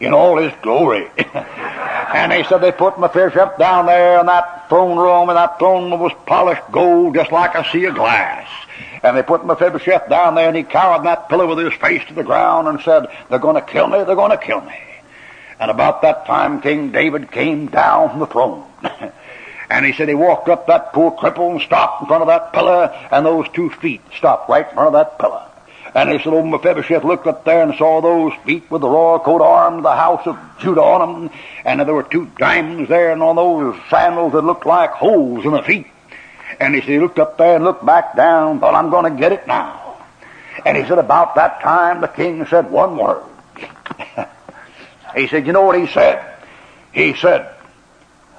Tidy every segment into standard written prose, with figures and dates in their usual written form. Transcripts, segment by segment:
in all his glory. And he said they put Mephibosheth down there in that throne room, and that throne was polished gold just like a sea of glass. And they put Mephibosheth down there, and he cowered in that pillow with his face to the ground and said, they're going to kill me, they're going to kill me. And about that time, King David came down from the throne. And he said he walked up that poor cripple and stopped in front of that pillar, and those 2 feet stopped right in front of that pillar. And he said, old Mephibosheth looked up there and saw those feet with the royal coat of arms of the house of Judah on them, and there were 2 diamonds there, and on those sandals that looked like holes in the feet. And he said he looked up there and looked back down, thought, I'm going to get it now. And he said about that time the king said one word. He said, you know what he said? He said,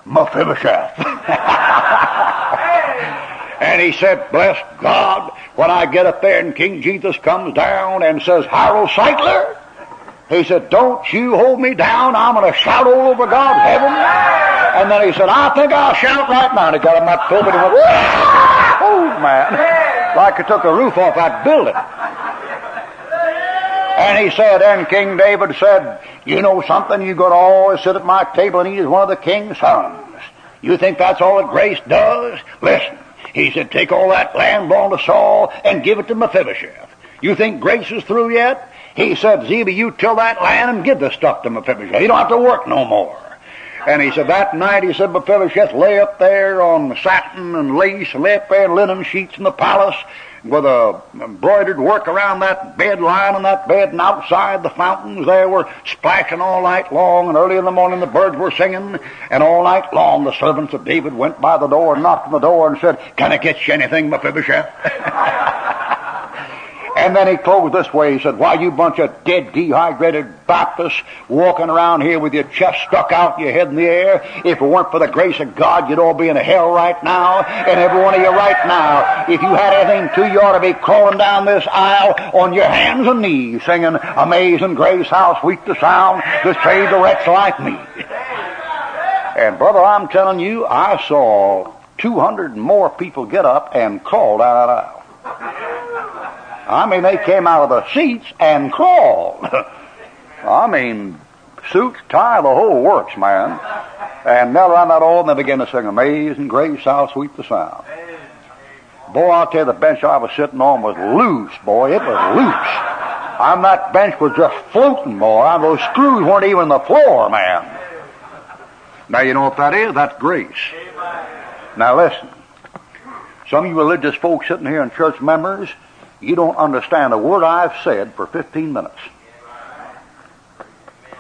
Mephibosheth. And he said, bless God, when I get up there and King Jesus comes down and says, Harold Seidler, he said, don't you hold me down, I'm going to shout all over God's heaven. And then he said, I think I'll shout right now. And he got him that pulpit and went, oh man, like it took the roof off that building. And he said, and King David said, you know something, you got to always sit at my table and eat as one of the king's sons. You think that's all that grace does? Listen, he said, take all that land belonged to Saul and give it to Mephibosheth. You think grace is through yet? He said, Ziba, you till that land and give the stuff to Mephibosheth. You don't have to work no more. And he said, that night, he said, Mephibosheth lay up there on satin and lace, and lay up there in linen sheets in the palace, with a embroidered work around that bed, lying on that bed, and outside the fountains there were splashing all night long, and early in the morning the birds were singing, and all night long the servants of David went by the door and knocked on the door and said, can I get you anything, Mephibosheth? And then he closed this way. He said, why, you bunch of dead, dehydrated Baptists walking around here with your chest stuck out and your head in the air, if it weren't for the grace of God, you'd all be in hell right now, and every one of you right now. If you had anything to, you ought to be crawling down this aisle on your hands and knees, singing, Amazing Grace, how sweet the sound that saved a wretch like me. And brother, I'm telling you, I saw 200 more people get up and crawl down that aisle. I mean, they came out of the seats and crawled. I mean, suits, tie, the whole works, man. And knelt around that altar and they began to sing, Amazing Grace, how sweet the sound. Boy, I'll tell you, the bench I was sitting on was loose, boy. It was loose. That bench was just floating, boy. Those screws weren't even on the floor, man. Now, you know what that is? That's grace. Now, listen. Some of you religious folks sitting here and church members, you don't understand a word I've said for 15 minutes.